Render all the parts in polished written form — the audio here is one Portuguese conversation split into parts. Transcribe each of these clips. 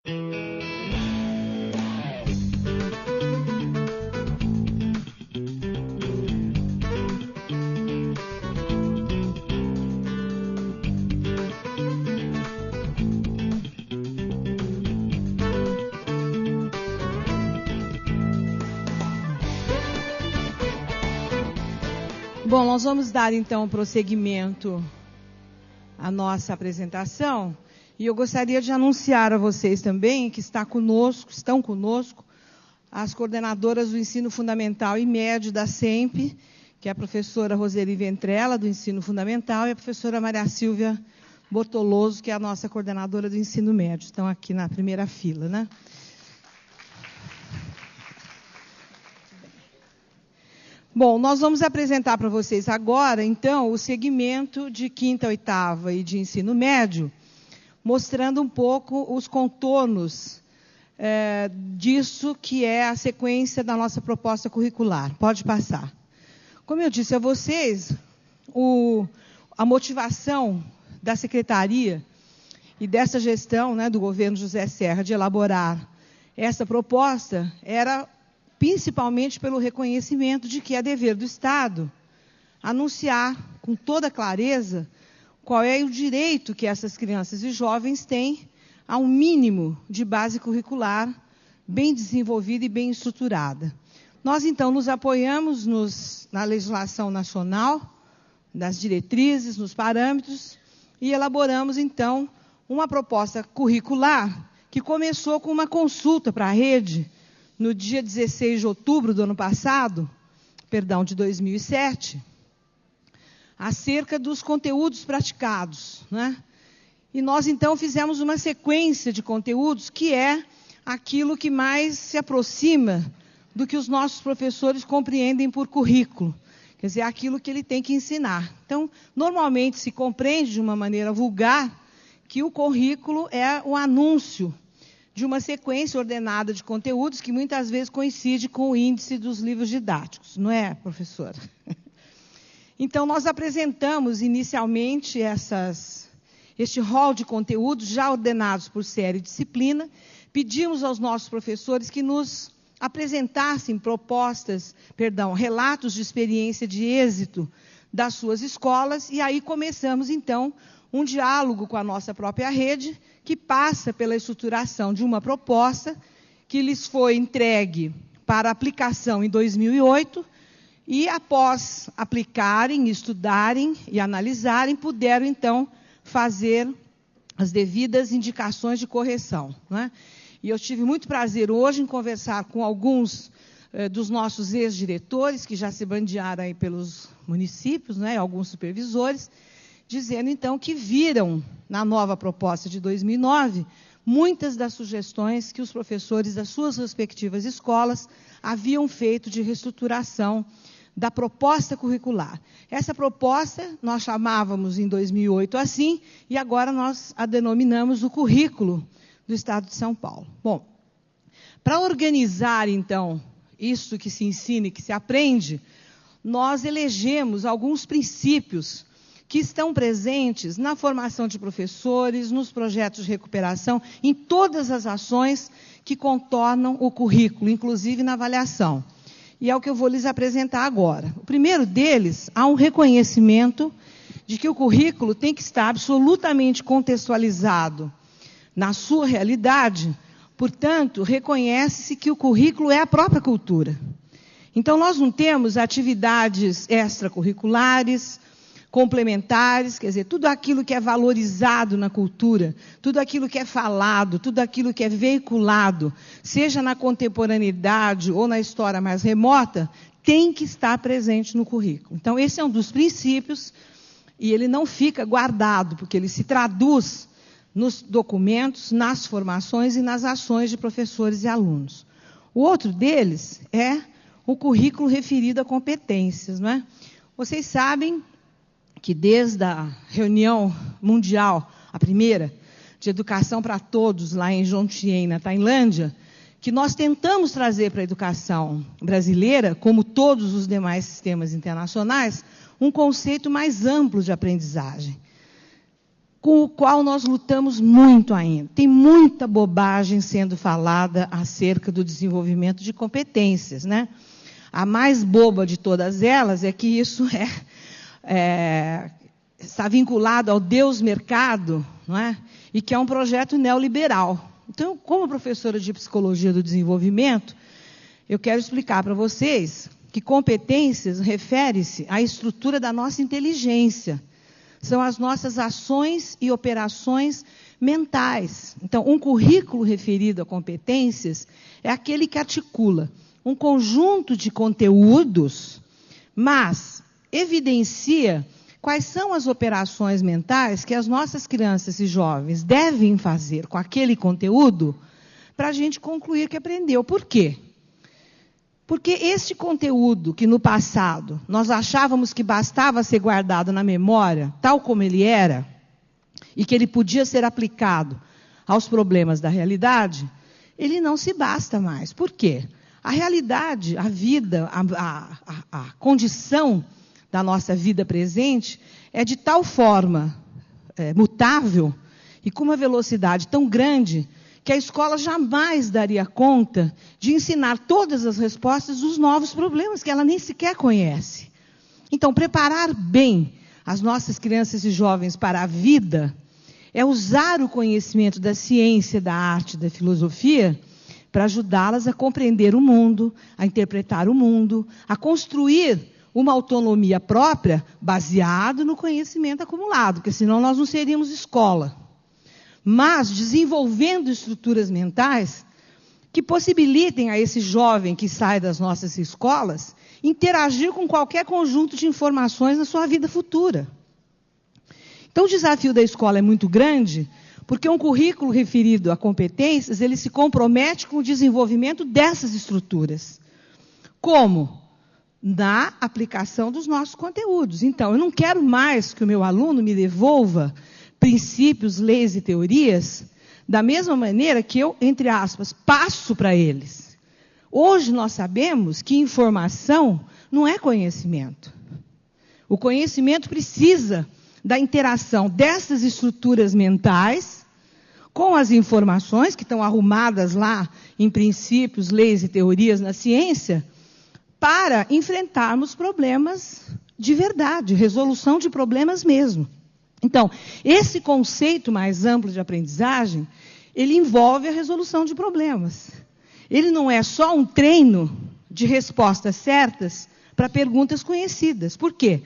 Bom, nós vamos dar então prosseguimento à nossa apresentação e eu gostaria de anunciar a vocês também que estão conosco as coordenadoras do ensino fundamental e médio da SEMP, que é a professora Roseli Ventrella, do ensino fundamental, e a professora Maria Silvia Bortoloso, que é a nossa coordenadora do ensino médio. Estão aqui na primeira fila, né? Bom, nós vamos apresentar para vocês agora, então, o segmento de quinta, oitava e de ensino médio, mostrando um pouco os contornos disso que é a sequência da nossa proposta curricular. Pode passar. Como eu disse a vocês, a motivação da secretaria e dessa gestão, né, do governo José Serra de elaborar essa proposta era principalmente pelo reconhecimento de que é dever do Estado anunciar com toda clareza qual é o direito que essas crianças e jovens têm a um mínimo de base curricular bem desenvolvida e bem estruturada. Nós, então, nos apoiamos na legislação nacional, nas diretrizes, nos parâmetros, e elaboramos, então, uma proposta curricular que começou com uma consulta para a rede, no dia 16 de outubro do ano passado, de 2007, acerca dos conteúdos praticados, né? E nós, então, fizemos uma sequência de conteúdos que é aquilo que mais se aproxima do que os nossos professores compreendem por currículo, quer dizer, aquilo que ele tem que ensinar. Então, normalmente se compreende de uma maneira vulgar que o currículo é o anúncio de uma sequência ordenada de conteúdos que muitas vezes coincide com o índice dos livros didáticos, não é, professora? Então, nós apresentamos inicialmente este rol de conteúdos já ordenados por série e disciplina, pedimos aos nossos professores que nos apresentassem relatos de experiência de êxito das suas escolas, e aí começamos, então, um diálogo com a nossa própria rede, que passa pela estruturação de uma proposta que lhes foi entregue para aplicação em 2008, e após aplicarem, estudarem e analisarem, puderam, então, fazer as devidas indicações de correção, né? E eu tive muito prazer hoje em conversar com alguns dos nossos ex-diretores, que já se bandearam aí pelos municípios, né, alguns supervisores, dizendo, então, que viram, na nova proposta de 2009, muitas das sugestões que os professores das suas respectivas escolas haviam feito de reestruturação da proposta curricular. Essa proposta nós chamávamos em 2008 assim, e agora nós a denominamos o currículo do Estado de São Paulo. Bom, para organizar, então, isso que se ensina e que se aprende, nós elegemos alguns princípios que estão presentes na formação de professores, nos projetos de recuperação, em todas as ações que contornam o currículo, inclusive na avaliação. E é o que eu vou lhes apresentar agora. O primeiro deles, há um reconhecimento de que o currículo tem que estar absolutamente contextualizado na sua realidade, portanto, reconhece-se que o currículo é a própria cultura. Então, nós não temos atividades extracurriculares, complementares, quer dizer, tudo aquilo que é valorizado na cultura, tudo aquilo que é falado, tudo aquilo que é veiculado, seja na contemporaneidade ou na história mais remota, tem que estar presente no currículo. Então, esse é um dos princípios, e ele não fica guardado, porque ele se traduz nos documentos, nas formações e nas ações de professores e alunos. O outro deles é o currículo referido a competências, não é? Vocês sabem que desde a reunião mundial, a primeira, de educação para todos, lá em Jomtien, na Tailândia, que nós tentamos trazer para a educação brasileira, como todos os demais sistemas internacionais, um conceito mais amplo de aprendizagem. com o qual nós lutamos muito ainda. Tem muita bobagem sendo falada acerca do desenvolvimento de competências, né? A mais boba de todas elas é que isso está vinculado ao Deus mercado, não é? E que é um projeto neoliberal. Então, como professora de psicologia do desenvolvimento, eu quero explicar para vocês que competências refere-se à estrutura da nossa inteligência. São as nossas ações e operações mentais. Então, um currículo referido a competências é aquele que articula um conjunto de conteúdos, mas evidencia quais são as operações mentais que as nossas crianças e jovens devem fazer com aquele conteúdo para a gente concluir que aprendeu. Por quê? Porque este conteúdo que no passado nós achávamos que bastava ser guardado na memória, tal como ele era, e que ele podia ser aplicado aos problemas da realidade, ele não se basta mais. Por quê? A realidade, a vida, a condição da nossa vida presente é de tal forma mutável e com uma velocidade tão grande que a escola jamais daria conta de ensinar todas as respostas dos novos problemas que ela nem sequer conhece. Então, preparar bem as nossas crianças e jovens para a vida é usar o conhecimento da ciência, da arte, da filosofia para ajudá-las a compreender o mundo, a interpretar o mundo, a construir uma autonomia própria baseada no conhecimento acumulado, porque senão nós não seríamos escola. Mas desenvolvendo estruturas mentais que possibilitem a esse jovem que sai das nossas escolas interagir com qualquer conjunto de informações na sua vida futura. Então, o desafio da escola é muito grande, porque um currículo referido a competências, ele se compromete com o desenvolvimento dessas estruturas. Como? Na aplicação dos nossos conteúdos. Então, eu não quero mais que o meu aluno me devolva princípios, leis e teorias, da mesma maneira que eu, entre aspas, passo para eles. Hoje nós sabemos que informação não é conhecimento. O conhecimento precisa da interação dessas estruturas mentais com as informações que estão arrumadas lá em princípios, leis e teorias na ciência, para enfrentarmos problemas de verdade, resolução de problemas mesmo. Então, esse conceito mais amplo de aprendizagem, ele envolve a resolução de problemas. Ele não é só um treino de respostas certas para perguntas conhecidas. Por quê?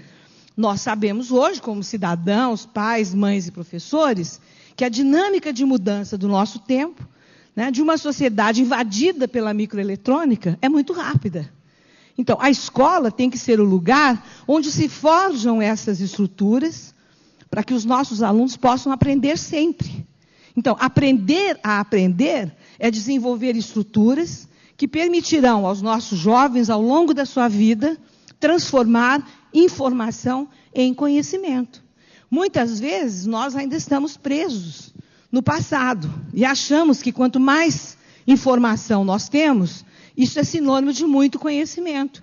Nós sabemos hoje, como cidadãos, pais, mães e professores, que a dinâmica de mudança do nosso tempo, né, de uma sociedade invadida pela microeletrônica, é muito rápida. Então, a escola tem que ser o lugar onde se forjam essas estruturas para que os nossos alunos possam aprender sempre. Então, aprender a aprender é desenvolver estruturas que permitirão aos nossos jovens, ao longo da sua vida, transformar informação em conhecimento. Muitas vezes, nós ainda estamos presos no passado e achamos que quanto mais informação nós temos, isso é sinônimo de muito conhecimento.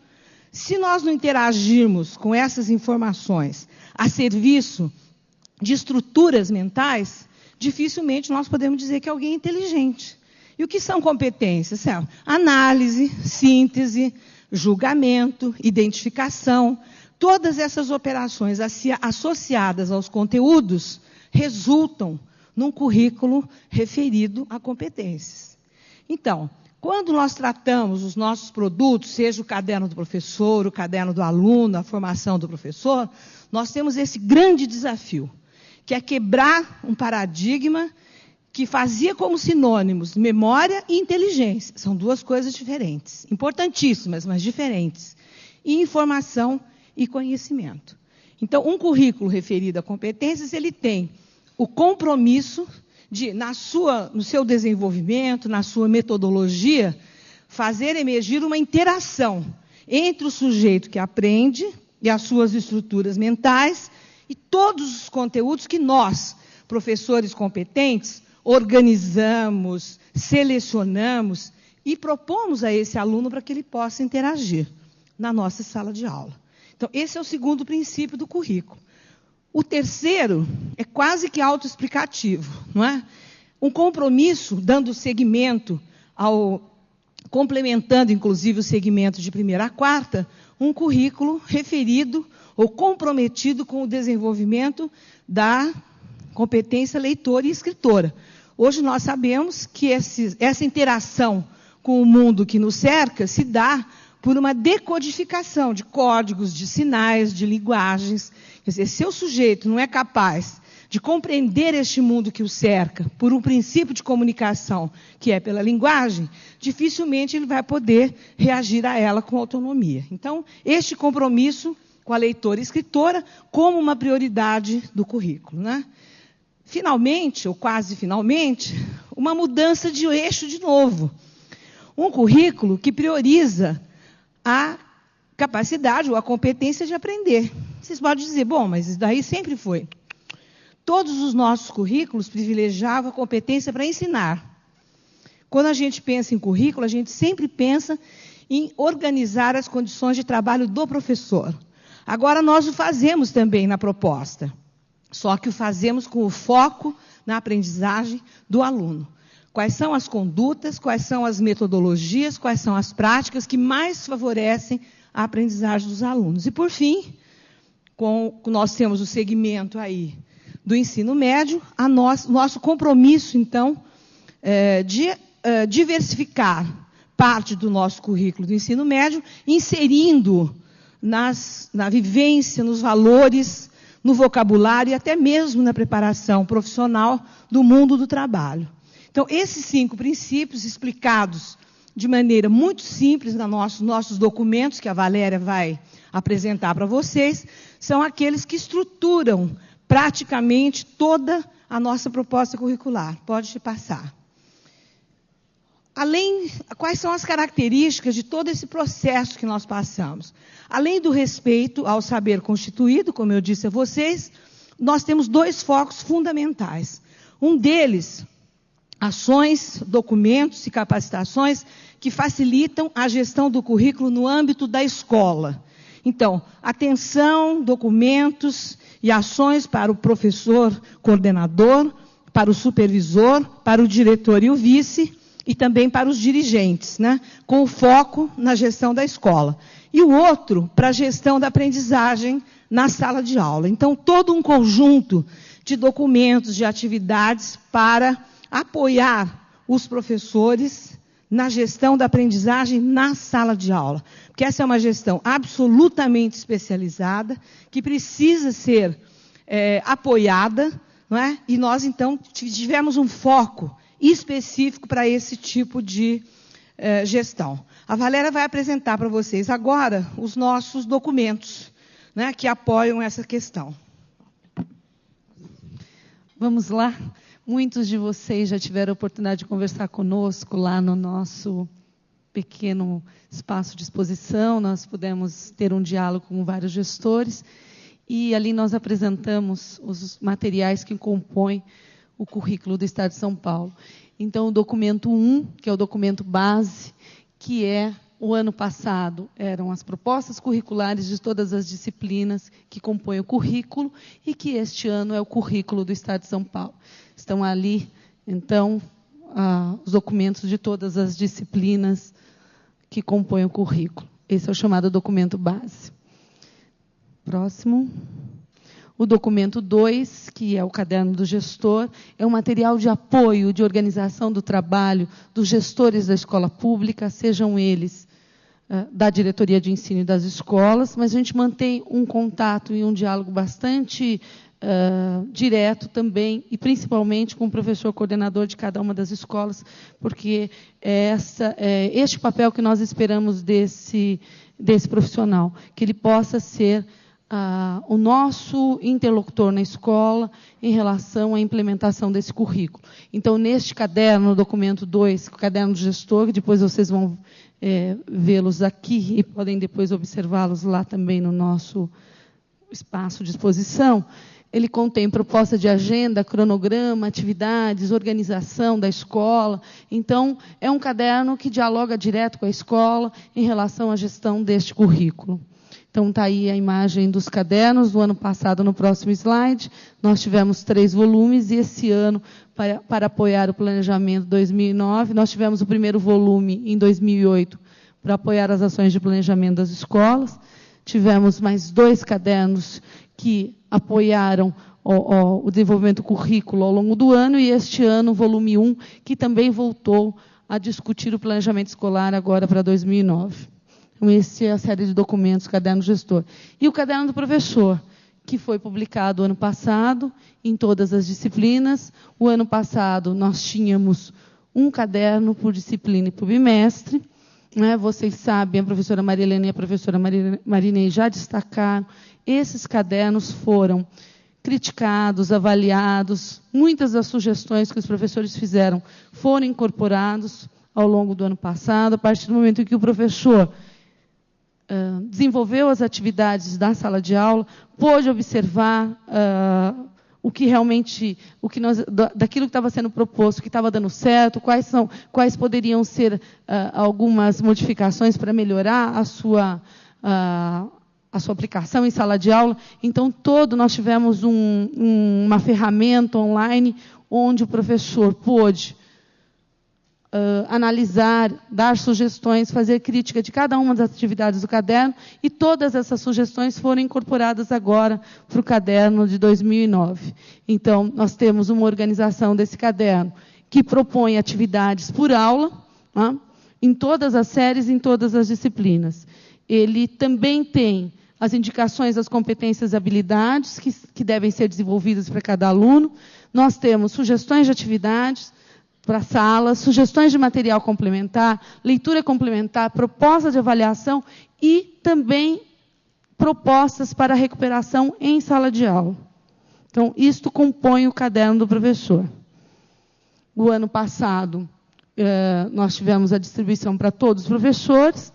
Se nós não interagirmos com essas informações a serviço de estruturas mentais, dificilmente nós podemos dizer que alguém é inteligente. E o que são competências? Análise, síntese, julgamento, identificação. Todas essas operações associadas aos conteúdos resultam num currículo referido a competências. Então, quando nós tratamos os nossos produtos, seja o caderno do professor, o caderno do aluno, a formação do professor, nós temos esse grande desafio, que é quebrar um paradigma que fazia como sinônimos memória e inteligência. São duas coisas diferentes, importantíssimas, mas diferentes. E informação e conhecimento. Então, um currículo referido a competências, ele tem o compromisso de, no seu desenvolvimento, na sua metodologia, fazer emergir uma interação entre o sujeito que aprende e as suas estruturas mentais e todos os conteúdos que nós, professores competentes, organizamos, selecionamos e propomos a esse aluno para que ele possa interagir na nossa sala de aula. Então, esse é o segundo princípio do currículo. O terceiro é quase que autoexplicativo, não é? Um compromisso, dando seguimento complementando, inclusive, o segmento de 1ª a 4ª, um currículo referido ou comprometido com o desenvolvimento da competência leitora e escritora. Hoje nós sabemos que essa interação com o mundo que nos cerca se dá por uma decodificação de códigos, de sinais, de linguagens. Quer dizer, se o sujeito não é capaz de compreender este mundo que o cerca por um princípio de comunicação, que é pela linguagem, dificilmente ele vai poder reagir a ela com autonomia. Então, este compromisso com a leitora e escritora como uma prioridade do currículo, né? Finalmente, ou quase finalmente, uma mudança de eixo de novo. Um currículo que prioriza a capacidade ou a competência de aprender. Vocês podem dizer, bom, mas isso daí sempre foi. Todos os nossos currículos privilegiavam a competência para ensinar. Quando a gente pensa em currículo, a gente sempre pensa em organizar as condições de trabalho do professor. Agora, nós o fazemos também na proposta, só que o fazemos com o foco na aprendizagem do aluno. Quais são as condutas, quais são as metodologias, quais são as práticas que mais favorecem a aprendizagem dos alunos. E, por fim, nós temos o segmento aí do ensino médio, nosso compromisso, então, de diversificar parte do nosso currículo do ensino médio, inserindo na vivência, nos valores, no vocabulário e até mesmo na preparação profissional do mundo do trabalho. Então, esses 5 princípios explicados de maneira muito simples nos nossos documentos, que a Valéria vai apresentar para vocês, são aqueles que estruturam praticamente toda a nossa proposta curricular. Pode passar. Quais são as características de todo esse processo que nós passamos? Além do respeito ao saber constituído, como eu disse a vocês, nós temos 2 focos fundamentais. Um deles, ações, documentos e capacitações que facilitam a gestão do currículo no âmbito da escola. Então, atenção, documentos e ações para o professor coordenador, para o supervisor, para o diretor e o vice, e também para os dirigentes, né? Com o foco na gestão da escola. E o outro, para a gestão da aprendizagem na sala de aula. Então, todo um conjunto de documentos, de atividades para apoiar os professores na gestão da aprendizagem na sala de aula. Porque essa é uma gestão absolutamente especializada, que precisa ser apoiada, não é? E nós, então, tivemos um foco específico para esse tipo de gestão. A Valéria vai apresentar para vocês agora os nossos documentos, né, que apoiam essa questão. Vamos lá. Muitos de vocês já tiveram a oportunidade de conversar conosco lá no nosso pequeno espaço de exposição. Nós pudemos ter um diálogo com vários gestores e ali nós apresentamos os materiais que compõem o currículo do Estado de São Paulo. Então, o documento 1, que é o documento base, que o ano passado, eram as propostas curriculares de todas as disciplinas que compõem o currículo, e que este ano é o currículo do Estado de São Paulo. Estão ali, então, os documentos de todas as disciplinas que compõem o currículo. Esse é o chamado documento base. Próximo. O documento 2, que é o caderno do gestor, é um material de apoio, de organização do trabalho dos gestores da escola pública, sejam eles da diretoria de ensino das escolas, mas a gente mantém um contato e um diálogo bastante direto também, e principalmente com o professor coordenador de cada uma das escolas, porque este papel que nós esperamos desse profissional, que ele possa ser o nosso interlocutor na escola em relação à implementação desse currículo. Então, neste caderno, no documento 2, o caderno do gestor, que depois vocês vão vê-los aqui e podem depois observá-los lá também no nosso espaço de exposição, ele contém proposta de agenda, cronograma, atividades, organização da escola. Então, é um caderno que dialoga direto com a escola em relação à gestão deste currículo. Então, está aí a imagem dos cadernos do ano passado, no próximo slide. Nós tivemos 3 volumes, e esse ano, para apoiar o planejamento 2009, nós tivemos o primeiro volume em 2008, para apoiar as ações de planejamento das escolas. Tivemos mais 2 cadernos que apoiaram o desenvolvimento do currículo ao longo do ano, e este ano, o volume 1, que também voltou a discutir o planejamento escolar agora para 2009. Então, essa é a série de documentos, caderno gestor. E o caderno do professor, que foi publicado ano passado, em todas as disciplinas. O ano passado, nós tínhamos um caderno por disciplina e por bimestre. Né? Vocês sabem, a professora Maria Helena e a professora Marinei já destacaram. Esses cadernos foram criticados, avaliados. Muitas das sugestões que os professores fizeram foram incorporados ao longo do ano passado, a partir do momento em que o professor desenvolveu as atividades da sala de aula, pôde observar o que realmente, daquilo que estava sendo proposto, o que estava dando certo, quais poderiam ser algumas modificações para melhorar a sua aplicação em sala de aula. Então, nós tivemos uma ferramenta online onde o professor pôde analisar, dar sugestões, fazer crítica de cada uma das atividades do caderno, e todas essas sugestões foram incorporadas agora para o caderno de 2009. Então, nós temos uma organização desse caderno que propõe atividades por aula, né, em todas as séries, em todas as disciplinas. Ele também tem as indicações das competências e habilidades que devem ser desenvolvidas para cada aluno. Nós temos sugestões de atividades para salas, sugestões de material complementar, leitura complementar, propostas de avaliação e também propostas para recuperação em sala de aula. Então, isto compõe o caderno do professor. O ano passado, nós tivemos a distribuição para todos os professores.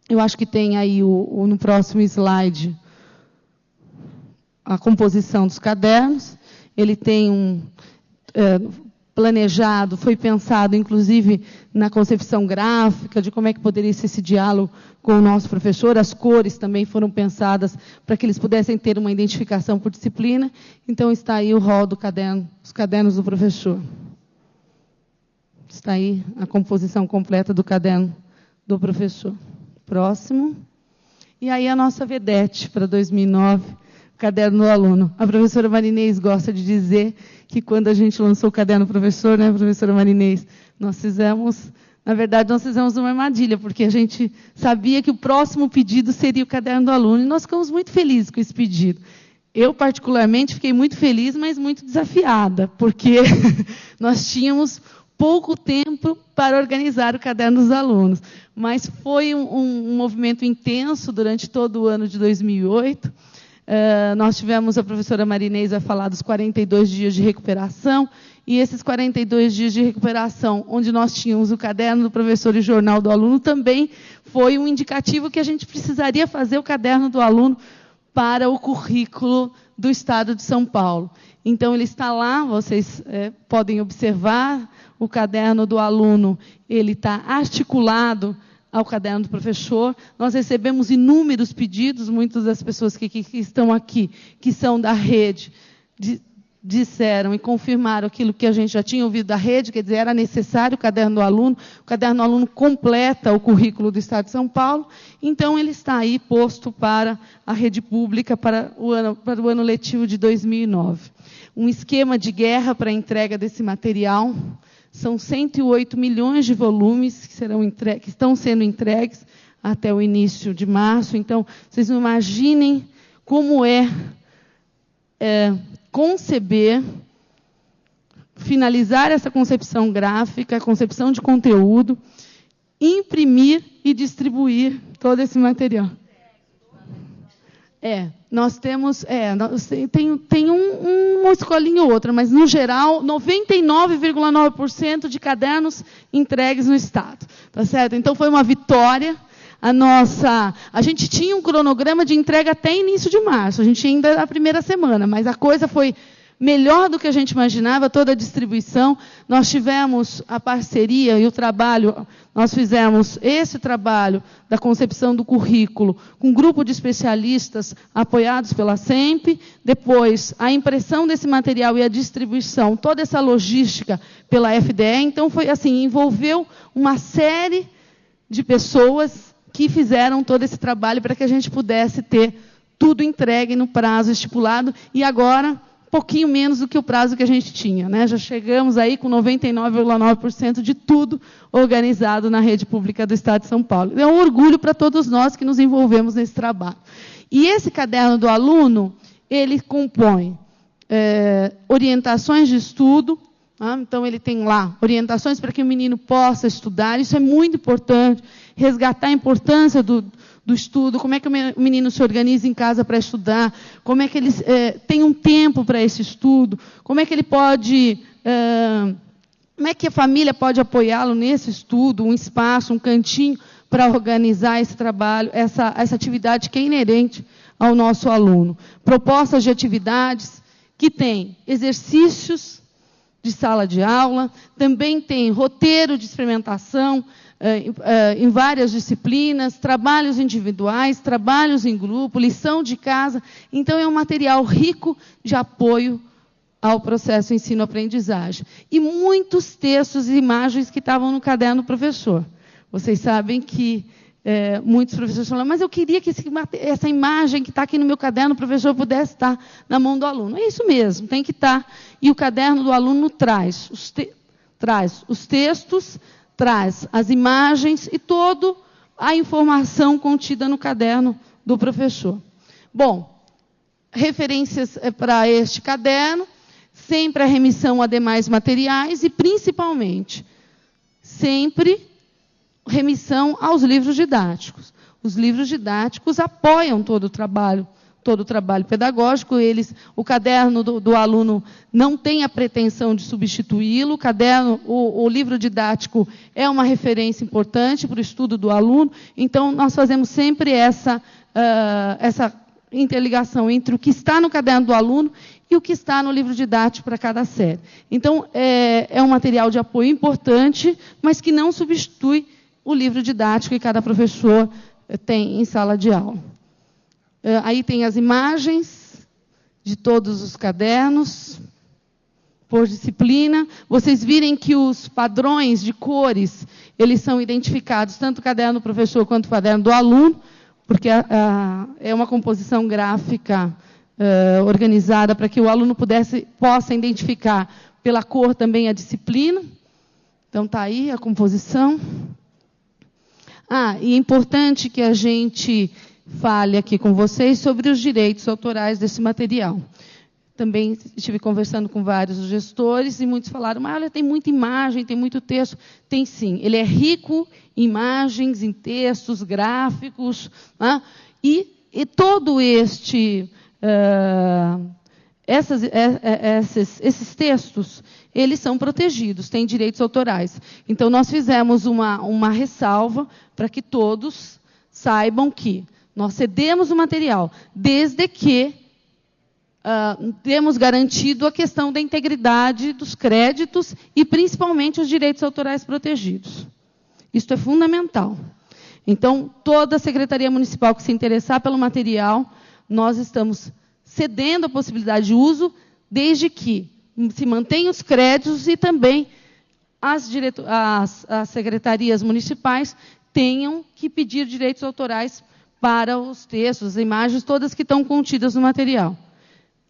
Eu acho que tem aí, no próximo slide, a composição dos cadernos. Ele tem planejado, foi pensado, inclusive, na concepção gráfica, de como é que poderia ser esse diálogo com o nosso professor. As cores também foram pensadas para que eles pudessem ter uma identificação por disciplina. Então, está aí o rol do caderno, os cadernos do professor. Está aí a composição completa do caderno do professor. Próximo. E aí a nossa vedete para 2009, o caderno do aluno. A professora Marinês gosta de dizer que quando a gente lançou o caderno do professor, né, professora Marinês, nós fizemos uma armadilha, porque a gente sabia que o próximo pedido seria o caderno do aluno, e nós ficamos muito felizes com esse pedido. Eu, particularmente, fiquei muito feliz, mas muito desafiada, porque nós tínhamos pouco tempo para organizar o caderno dos alunos. Mas foi um movimento intenso durante todo o ano de 2008. Nós tivemos, a professora Marinês vai falar dos 42 dias de recuperação, e esses 42 dias de recuperação, onde nós tínhamos o caderno do professor e o jornal do aluno, também foi um indicativo que a gente precisaria fazer o caderno do aluno para o currículo do Estado de São Paulo. Então, ele está lá, vocês podem observar, o caderno do aluno, ele está articulado ao caderno do professor. Nós recebemos inúmeros pedidos, muitas das pessoas que estão aqui, que são da rede, disseram e confirmaram aquilo que a gente já tinha ouvido da rede, quer dizer, era necessário o caderno do aluno. O caderno do aluno completa o currículo do Estado de São Paulo, então ele está aí posto para a rede pública para o ano letivo de 2009. Um esquema de guerra para a entrega desse material. São 108 milhões de volumes que estão sendo entregues até o início de março. Então, vocês não imaginem como conceber, finalizar essa concepção gráfica, concepção de conteúdo, imprimir e distribuir todo esse material. Nós temos, tem uma escolinha ou outra, mas, no geral, 99,9% de cadernos entregues no Estado. Tá certo? Então, foi uma vitória. A gente tinha um cronograma de entrega até início de março, a gente ainda na primeira semana, mas a coisa foi melhor do que a gente imaginava, toda a distribuição. Nós tivemos a parceria e o trabalho, nós fizemos esse trabalho da concepção do currículo com um grupo de especialistas apoiados pela SEMP, depois a impressão desse material e a distribuição, toda essa logística pela FDE. Então, foi assim, envolveu uma série de pessoas que fizeram todo esse trabalho para que a gente pudesse ter tudo entregue no prazo estipulado, e agora, um pouquinho menos do que o prazo que a gente tinha, né? Já chegamos aí com 99,9% de tudo organizado na rede pública do Estado de São Paulo. É um orgulho para todos nós que nos envolvemos nesse trabalho. E esse caderno do aluno, ele compõe orientações de estudo. Então, ele tem lá orientações para que o menino possa estudar. Isso é muito importante, resgatar a importância do estudo, como é que o menino se organiza em casa para estudar, como é que ele tem um tempo para esse estudo, como é que ele pode... como é que a família pode apoiá-lo nesse estudo, um espaço, um cantinho para organizar esse trabalho, essa atividade que é inerente ao nosso aluno. Propostas de atividades que têm exercícios de sala de aula, também tem roteiro de experimentação em várias disciplinas, trabalhos individuais, trabalhos em grupo, lição de casa. Então, é um material rico de apoio ao processo ensino-aprendizagem. E muitos textos e imagens que estavam no caderno do professor. Vocês sabem que muitos professores falam, mas eu queria que essa imagem que está aqui no meu caderno, o professor pudesse estar na mão do aluno. É isso mesmo, tem que estar. E o caderno do aluno traz os textos, traz as imagens e toda a informação contida no caderno do professor. Bom, referências para este caderno, sempre a remissão a demais materiais e, principalmente, sempre remissão aos livros didáticos. Os livros didáticos apoiam todo o trabalho pedagógico. O caderno do aluno não tem a pretensão de substituí-lo. O livro didático é uma referência importante para o estudo do aluno. Então, nós fazemos sempre essa interligação entre o que está no caderno do aluno e o que está no livro didático para cada série. Então, é um material de apoio importante, mas que não substitui o livro didático que cada professor tem em sala de aula. Aí tem as imagens de todos os cadernos, por disciplina. Vocês virem que os padrões de cores, eles são identificados, tanto no caderno do professor quanto no caderno do aluno, porque é uma composição gráfica organizada para que o aluno possa identificar pela cor também a disciplina. Então, está aí a composição. E é importante que a gente fale aqui com vocês sobre os direitos autorais desse material. Também estive conversando com vários gestores e muitos falaram, mas olha, tem muita imagem, tem muito texto. Tem sim, ele é rico em imagens, em textos, gráficos, e todo esses textos, eles são protegidos, têm direitos autorais. Então, nós fizemos uma ressalva para que todos saibam que nós cedemos o material, desde que temos garantido a questão da integridade dos créditos e, principalmente, os direitos autorais protegidos. Isso é fundamental. Então, toda a Secretaria Municipal que se interessar pelo material, nós estamos cedendo a possibilidade de uso, desde que se mantenham os créditos e também as secretarias municipais tenham que pedir direitos autorais para os textos, as imagens, todas que estão contidas no material.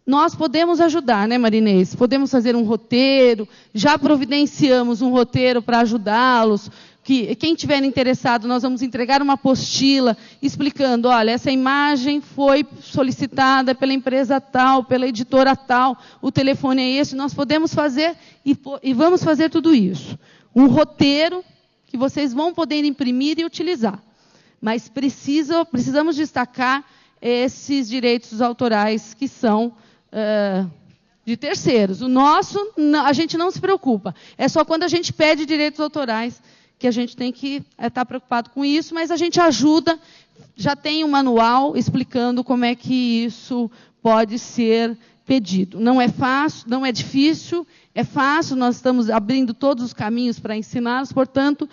Nós podemos ajudar, né, Marinês? Podemos fazer um roteiro, já providenciamos um roteiro para ajudá-los. Quem estiver interessado, nós vamos entregar uma apostila explicando, olha, essa imagem foi solicitada pela empresa tal, pela editora tal, o telefone é esse, nós podemos fazer e vamos fazer tudo isso. Um roteiro que vocês vão poder imprimir e utilizar. Mas precisamos destacar esses direitos autorais que são de terceiros. O nosso, a gente não se preocupa. É só quando a gente pede direitos autorais que a gente tem que estar preocupado com isso, mas a gente ajuda, já tem um manual explicando como é que isso pode ser pedido. Não é fácil, não é difícil, é fácil, nós estamos abrindo todos os caminhos para ensiná-los, portanto,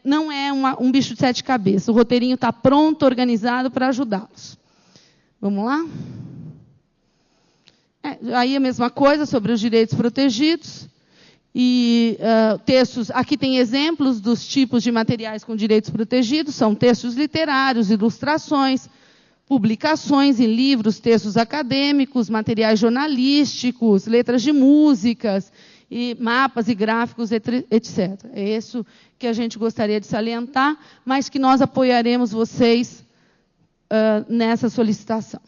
não é um bicho de 7 cabeças. O roteirinho está pronto, organizado para ajudá-los. Vamos lá? Aí a mesma coisa sobre os direitos protegidos. E textos, aqui tem exemplos dos tipos de materiais com direitos protegidos, são textos literários, ilustrações, publicações em livros, textos acadêmicos, materiais jornalísticos, letras de músicas, e mapas e gráficos, etc. É isso que a gente gostaria de salientar, mas que nós apoiaremos vocês nessa solicitação.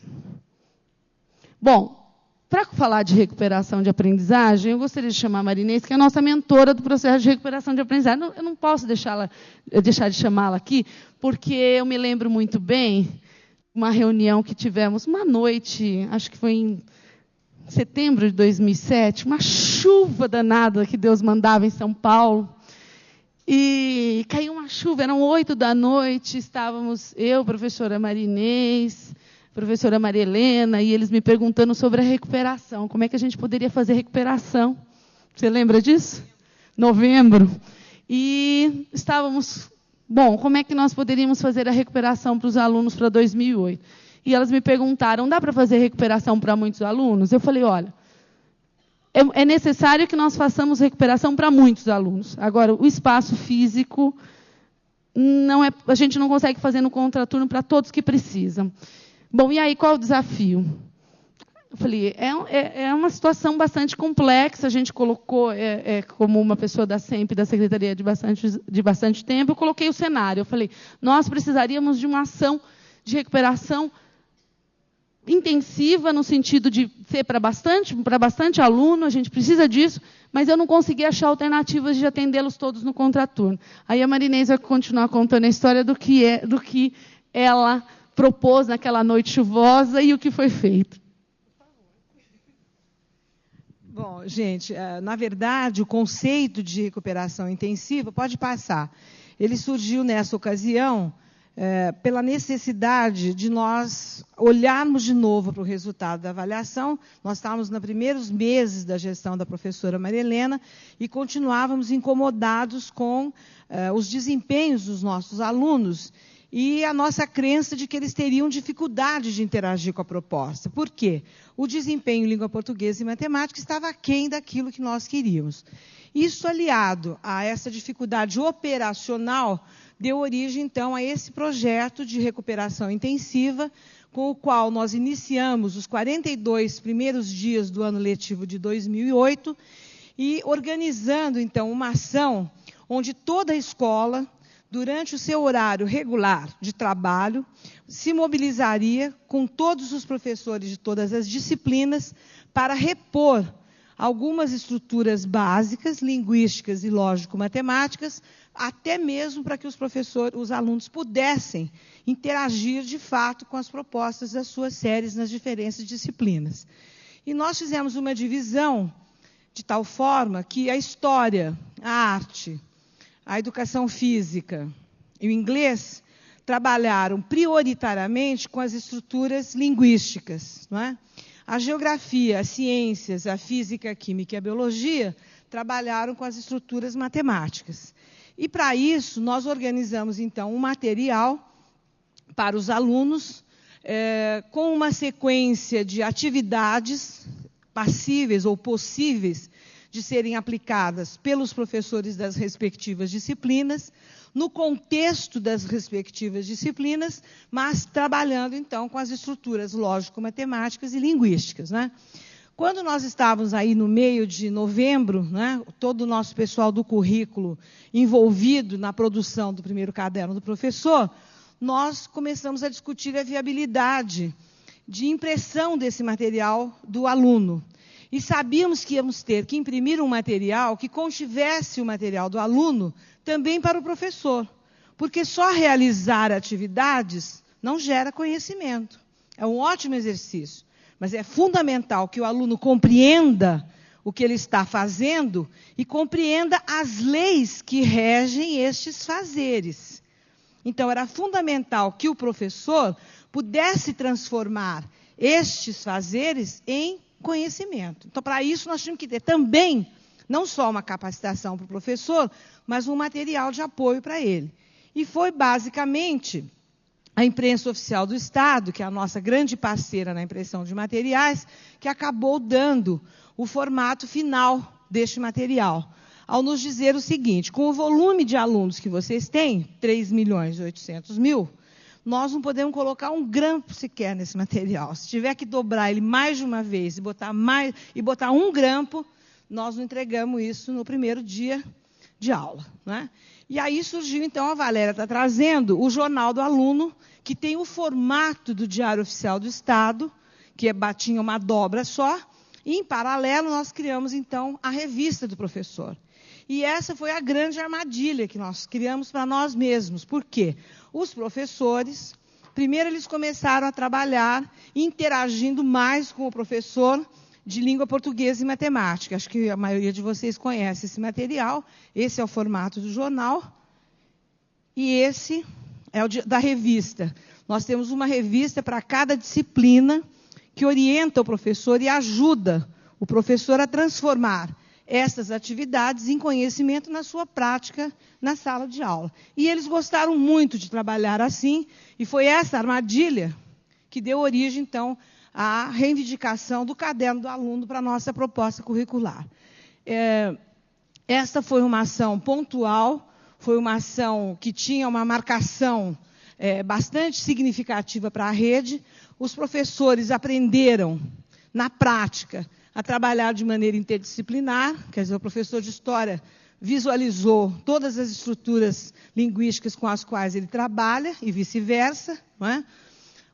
Bom, para falar de recuperação de aprendizagem, eu gostaria de chamar a Maria Inês, que é a nossa mentora do processo de recuperação de aprendizagem. Eu não posso deixar de chamá-la aqui, porque eu me lembro muito bem uma reunião que tivemos uma noite, acho que foi em setembro de 2007, uma chuva danada que Deus mandava em São Paulo. E caiu uma chuva, eram 8 da noite, estávamos eu, professora Maria Inês, professora Maria Helena, e eles me perguntando sobre a recuperação. Como é que a gente poderia fazer recuperação? Você lembra disso? Novembro. E estávamos... Bom, como é que nós poderíamos fazer a recuperação para os alunos para 2008? E elas me perguntaram, dá para fazer recuperação para muitos alunos? Eu falei, olha, é necessário que nós façamos recuperação para muitos alunos. Agora, o espaço físico, a gente não consegue fazer no contraturno para todos que precisam. Bom, e aí, qual é o desafio? Eu falei, é uma situação bastante complexa, a gente colocou, como uma pessoa da SEMP, da Secretaria de bastante tempo, eu coloquei o cenário. Eu falei, nós precisaríamos de uma ação de recuperação intensiva, no sentido de ser para bastante aluno, a gente precisa disso, mas eu não consegui achar alternativas de atendê-los todos no contraturno. Aí a Maria Inês vai continuar contando a história do que ela propôs naquela noite chuvosa e o que foi feito. Bom, gente, na verdade, o conceito de recuperação intensiva, pode passar, ele surgiu nessa ocasião pela necessidade de nós olharmos de novo para o resultado da avaliação. Nós estávamos nos primeiros meses da gestão da professora Maria Helena e continuávamos incomodados com os desempenhos dos nossos alunos e a nossa crença de que eles teriam dificuldade de interagir com a proposta. Por quê? O desempenho em língua portuguesa e matemática estava aquém daquilo que nós queríamos. Isso, aliado a essa dificuldade operacional, deu origem, então, a esse projeto de recuperação intensiva, com o qual nós iniciamos os 42 primeiros dias do ano letivo de 2008, e organizando, então, uma ação onde toda a escola, durante o seu horário regular de trabalho, se mobilizaria com todos os professores de todas as disciplinas para repor algumas estruturas básicas, linguísticas e lógico-matemáticas, até mesmo para que os alunos pudessem interagir de fato com as propostas das suas séries nas diferentes disciplinas. E nós fizemos uma divisão de tal forma que a história, a arte, a educação física e o inglês trabalharam prioritariamente com as estruturas linguísticas, não é? A geografia, as ciências, a física, a química e a biologia trabalharam com as estruturas matemáticas. E, para isso, nós organizamos, então, um material para os alunos, com uma sequência de atividades passíveis ou possíveis de serem aplicadas pelos professores das respectivas disciplinas, no contexto das respectivas disciplinas, mas trabalhando, então, com as estruturas lógico-matemáticas e linguísticas, né? Quando nós estávamos aí no meio de novembro, né, todo o nosso pessoal do currículo envolvido na produção do primeiro caderno do professor, nós começamos a discutir a viabilidade de impressão desse material do aluno. E sabíamos que íamos ter que imprimir um material que contivesse o material do aluno também para o professor, porque só realizar atividades não gera conhecimento. É um ótimo exercício, mas é fundamental que o aluno compreenda o que ele está fazendo e compreenda as leis que regem estes fazeres. Então, era fundamental que o professor pudesse transformar estes fazeres em conhecimento. Então, para isso, nós tínhamos que ter também, não só uma capacitação para o professor, mas um material de apoio para ele. E foi, basicamente, a imprensa oficial do Estado, que é a nossa grande parceira na impressão de materiais, que acabou dando o formato final deste material, ao nos dizer o seguinte: com o volume de alunos que vocês têm, 3.800.000, nós não podemos colocar um grampo sequer nesse material. Se tiver que dobrar ele mais de uma vez e botar um grampo, nós não entregamos isso no primeiro dia de aula, né? E aí surgiu, então, a Valéria está trazendo o Jornal do Aluno, que tem o formato do Diário Oficial do Estado, que tinha uma dobra só, e, em paralelo, nós criamos, então, a Revista do Professor. E essa foi a grande armadilha que nós criamos para nós mesmos. Por quê? Os professores, primeiro, eles começaram a trabalhar interagindo mais com o professor de língua portuguesa e matemática. Acho que a maioria de vocês conhece esse material. Esse é o formato do jornal. E esse é o da revista. Nós temos uma revista para cada disciplina que orienta o professor e ajuda o professor a transformar essas atividades em conhecimento na sua prática na sala de aula. E eles gostaram muito de trabalhar assim, e foi essa armadilha que deu origem, então, à reivindicação do caderno do aluno para a nossa proposta curricular. Esta foi uma ação pontual, foi uma ação que tinha uma marcação bastante significativa para a rede. Os professores aprenderam, na prática, a trabalhar de maneira interdisciplinar, quer dizer, o professor de História visualizou todas as estruturas linguísticas com as quais ele trabalha, e vice-versa, não é?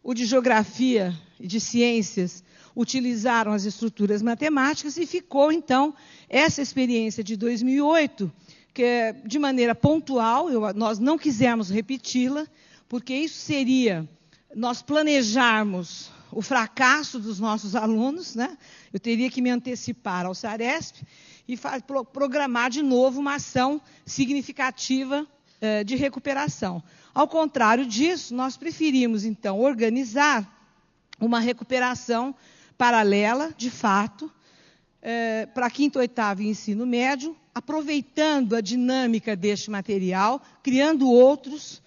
O de Geografia e de Ciências utilizaram as estruturas matemáticas, e ficou, então, essa experiência de 2008, que, de maneira pontual, nós não quisemos repeti-la, porque isso seria nós planejarmos o fracasso dos nossos alunos, né? Eu teria que me antecipar ao Saresp e programar de novo uma ação significativa de recuperação. Ao contrário disso, nós preferimos, então, organizar uma recuperação paralela, de fato, para quinto, oitavo e ensino médio, aproveitando a dinâmica deste material, criando outros,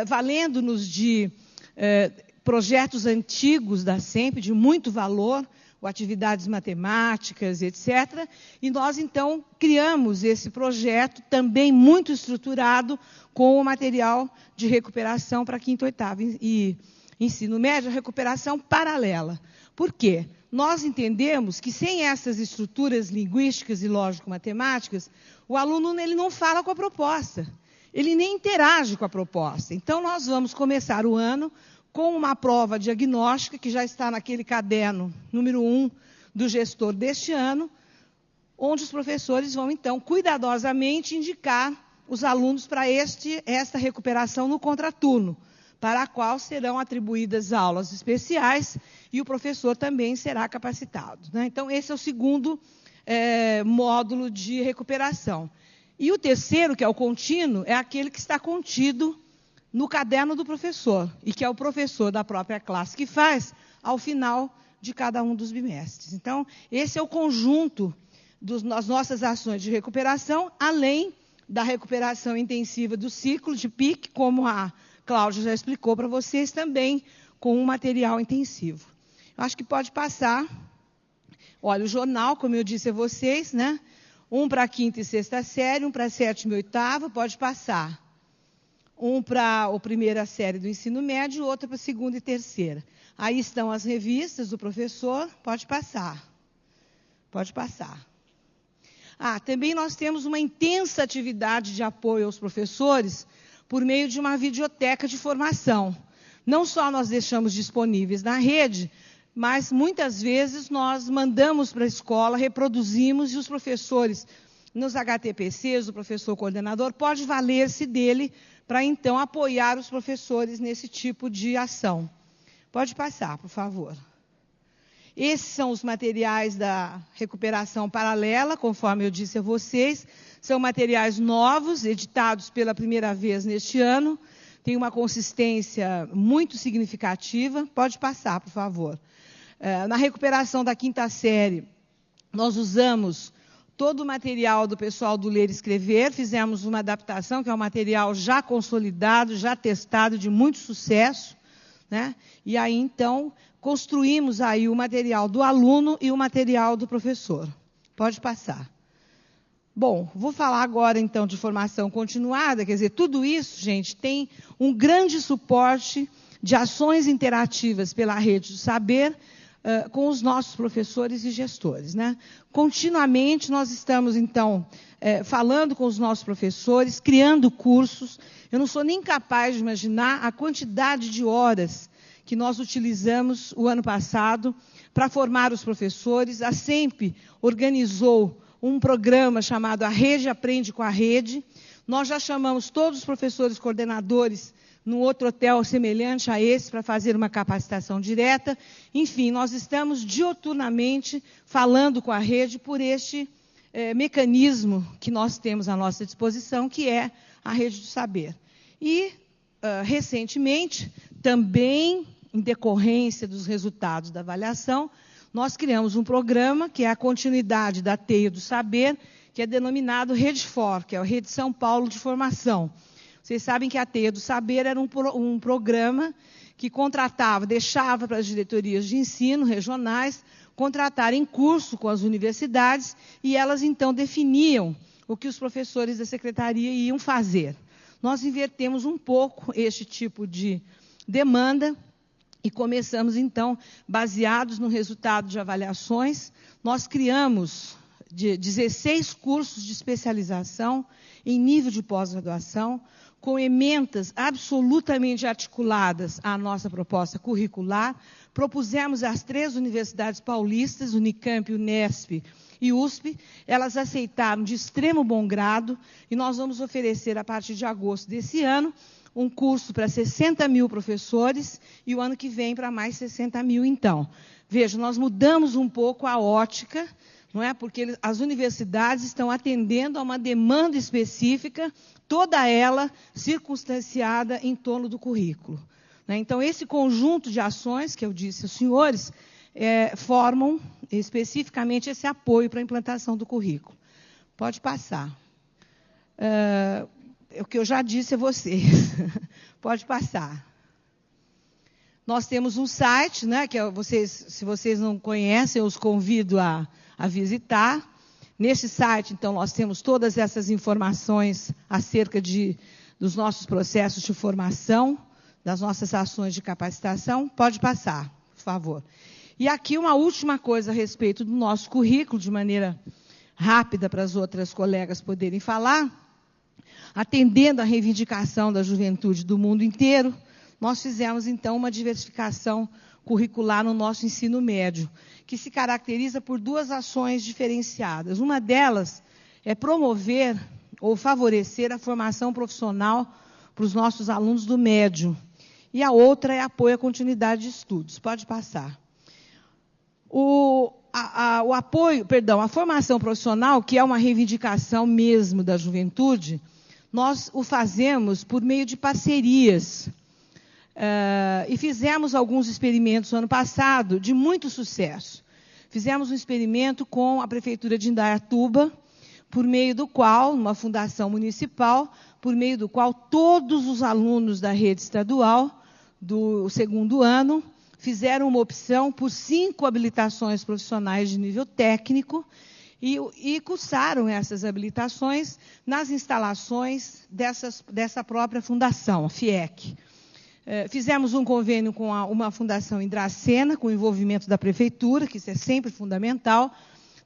valendo-nos de projetos antigos da SEMP, de muito valor, atividades matemáticas, etc. E nós, então, criamos esse projeto, também muito estruturado, com o material de recuperação para quinto, oitavo e ensino médio, a recuperação paralela. Por quê? Nós entendemos que, sem essas estruturas linguísticas e lógico-matemáticas, o aluno ele não fala com a proposta, ele nem interage com a proposta. Então, nós vamos começar o ano com uma prova diagnóstica, que já está naquele caderno número 1 do gestor deste ano, onde os professores vão, então, cuidadosamente indicar os alunos para esta recuperação no contraturno, para a qual serão atribuídas aulas especiais e o professor também será capacitado, né? Então, esse é o segundo módulo de recuperação. E o terceiro, que é o contínuo, é aquele que está contido no caderno do professor, e que é o professor da própria classe que faz ao final de cada um dos bimestres. Então, esse é o conjunto das nossas ações de recuperação, além da recuperação intensiva do ciclo de PIC, como a Cláudia já explicou para vocês, também com um material intensivo. Acho que pode passar. Olha, o jornal, como eu disse a vocês, né? Um para a quinta e sexta série, um para a sétima e oitava, pode passar. Um para a primeira série do ensino médio, outro para a segunda e terceira. Aí estão as revistas do professor, pode passar. Pode passar. Também nós temos uma intensa atividade de apoio aos professores por meio de uma videoteca de formação. Não só nós deixamos disponíveis na rede, mas muitas vezes nós mandamos para a escola, reproduzimos, e os professores, nos HTPCs, o professor coordenador, pode valer-se dele para, então, apoiar os professores nesse tipo de ação. Pode passar, por favor. Esses são os materiais da recuperação paralela, conforme eu disse a vocês. São materiais novos, editados pela primeira vez neste ano. Tem uma consistência muito significativa. Pode passar, por favor. Na recuperação da 5ª série, nós usamos todo o material do pessoal do Ler e Escrever, fizemos uma adaptação, que é um material já consolidado, já testado, de muito sucesso, né? E aí, então, construímos aí o material do aluno e o material do professor. Pode passar. Bom, vou falar agora, então, de formação continuada. Quer dizer, tudo isso, gente, tem um grande suporte de ações interativas pela Rede do Saber, com os nossos professores e gestores, né? Continuamente nós estamos, então, falando com os nossos professores, criando cursos. Eu não sou nem capaz de imaginar a quantidade de horas que nós utilizamos o ano passado para formar os professores. A SEMP organizou um programa chamado A Rede Aprende com a Rede. Nós já chamamos todos os professores coordenadores num outro hotel semelhante a esse, para fazer uma capacitação direta. Enfim, nós estamos diuturnamente falando com a rede por este mecanismo que nós temos à nossa disposição, que é a Rede do Saber. E, recentemente, também em decorrência dos resultados da avaliação, nós criamos um programa, que é a continuidade da Teia do Saber, que é denominado RedeFor, que é a Rede São Paulo de Formação. Vocês sabem que a Teia do Saber era um programa que contratava, deixava para as diretorias de ensino regionais contratarem curso com as universidades, e elas, então, definiam o que os professores da secretaria iam fazer. Nós invertemos um pouco este tipo de demanda e começamos, então, baseados no resultado de avaliações, nós criamos 16 cursos de especialização em nível de pós-graduação, com emendas absolutamente articuladas à nossa proposta curricular. Propusemos às 3 universidades paulistas, Unicamp, Unesp e USP, elas aceitaram de extremo bom grado, e nós vamos oferecer, a partir de agosto desse ano, um curso para 60 mil professores, e o ano que vem para mais 60 mil, então. Veja, nós mudamos um pouco a ótica, não é? Porque as universidades estão atendendo a uma demanda específica, toda ela circunstanciada em torno do currículo, né? Então, esse conjunto de ações, que eu disse aos senhores, formam especificamente esse apoio para a implantação do currículo. Pode passar. O que eu já disse a vocês. Pode passar. Nós temos um site, né, que se vocês não conhecem, eu os convido a visitar. Neste site, então, nós temos todas essas informações acerca dos nossos processos de formação, das nossas ações de capacitação. Pode passar, por favor. E aqui uma última coisa a respeito do nosso currículo, de maneira rápida para as outras colegas poderem falar. Atendendo à reivindicação da juventude do mundo inteiro, nós fizemos, então, uma diversificação curricular no nosso ensino médio, que se caracteriza por 2 ações diferenciadas. Uma delas é promover ou favorecer a formação profissional para os nossos alunos do médio. E a outra é apoio à continuidade de estudos. Pode passar. A formação profissional, que é uma reivindicação mesmo da juventude, nós o fazemos por meio de parcerias. E fizemos alguns experimentos no ano passado de muito sucesso. Fizemos um experimento com a Prefeitura de Indaiatuba, por meio do qual, uma fundação municipal, por meio do qual todos os alunos da rede estadual do 2º ano fizeram uma opção por 5 habilitações profissionais de nível técnico e cursaram essas habilitações nas instalações dessa própria fundação, a FIEC. Fizemos um convênio com uma fundação em Dracena, com o envolvimento da prefeitura, que isso é sempre fundamental,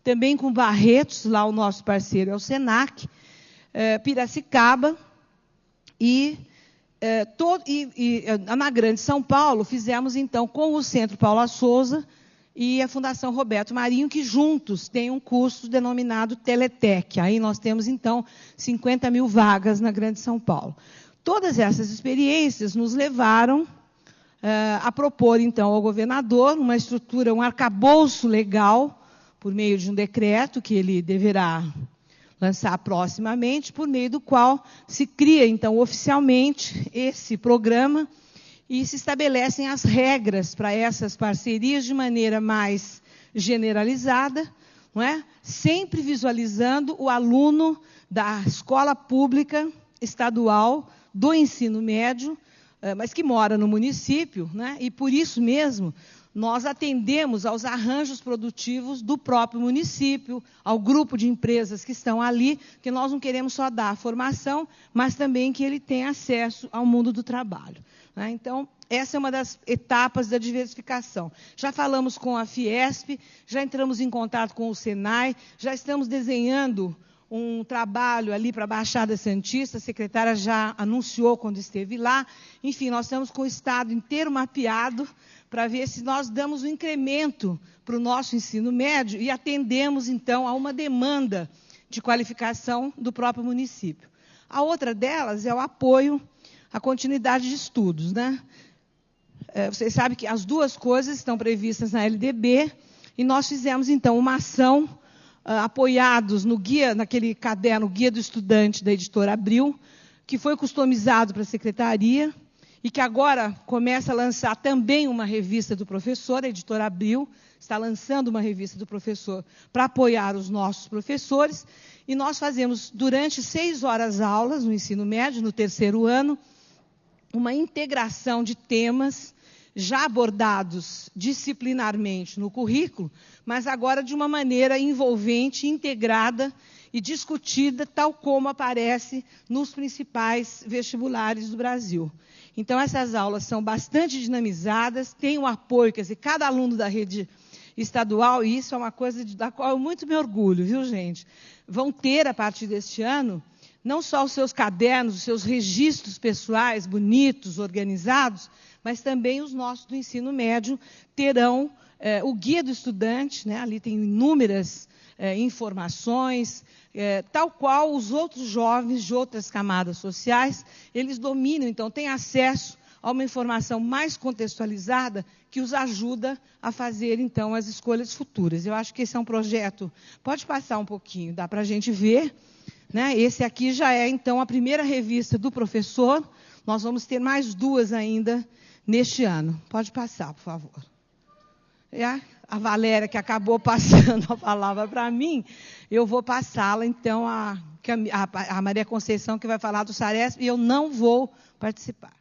também com Barretos, lá o nosso parceiro é o SENAC, Piracicaba, e na Grande São Paulo fizemos, então, com o Centro Paula Souza e a Fundação Roberto Marinho, que juntos têm um curso denominado Teletec. Aí nós temos, então, 50 mil vagas na Grande São Paulo. Todas essas experiências nos levaram a propor, então, ao governador uma estrutura, um arcabouço legal, por meio de um decreto que ele deverá lançar proximamente, por meio do qual se cria, então, oficialmente esse programa, e se estabelecem as regras para essas parcerias de maneira mais generalizada, não é? Sempre visualizando o aluno da escola pública estadual do ensino médio, mas que mora no município, né? E por isso mesmo nós atendemos aos arranjos produtivos do próprio município, ao grupo de empresas que estão ali, que nós não queremos só dar a formação, mas também que ele tenha acesso ao mundo do trabalho, né? Então, essa é uma das etapas da diversificação. Já falamos com a Fiesp, já entramos em contato com o Senai, já estamos desenhando um trabalho ali para a Baixada Santista, a secretária já anunciou quando esteve lá. Enfim, nós estamos com o Estado inteiro mapeado para ver se nós damos um incremento para o nosso ensino médio e atendemos, então, a uma demanda de qualificação do próprio município. A outra delas é o apoio à continuidade de estudos, né? Vocês sabem que as duas coisas estão previstas na LDB, e nós fizemos, então, uma ação apoiados no guia, naquele caderno, Guia do Estudante, da editora Abril, que foi customizado para a secretaria, e que agora começa a lançar também uma revista do professor. A editora Abril está lançando uma revista do professor para apoiar os nossos professores, e nós fazemos, durante 6 horas aulas no ensino médio, no 3º ano, uma integração de temas já abordados disciplinarmente no currículo, mas agora de uma maneira envolvente, integrada e discutida, tal como aparece nos principais vestibulares do Brasil. Então, essas aulas são bastante dinamizadas, têm um apoio, quer dizer, cada aluno da rede estadual, e isso é uma coisa da qual eu muito me orgulho, viu, gente? Vão ter, a partir deste ano, não só os seus cadernos, os seus registros pessoais, bonitos, organizados, mas também os nossos do ensino médio terão o Guia do Estudante, né? Ali tem inúmeras informações, tal qual os outros jovens de outras camadas sociais, eles dominam, então, têm acesso a uma informação mais contextualizada que os ajuda a fazer, então, as escolhas futuras. Eu acho que esse é um projeto... Pode passar um pouquinho, dá para a gente ver, né? Esse aqui já é, então, a primeira revista do professor. Nós vamos ter mais 2 ainda neste ano. Pode passar, por favor. A Valéria, que acabou passando a palavra para mim, eu vou passá-la, então, a Maria Conceição, que vai falar do Saresp, e eu não vou participar.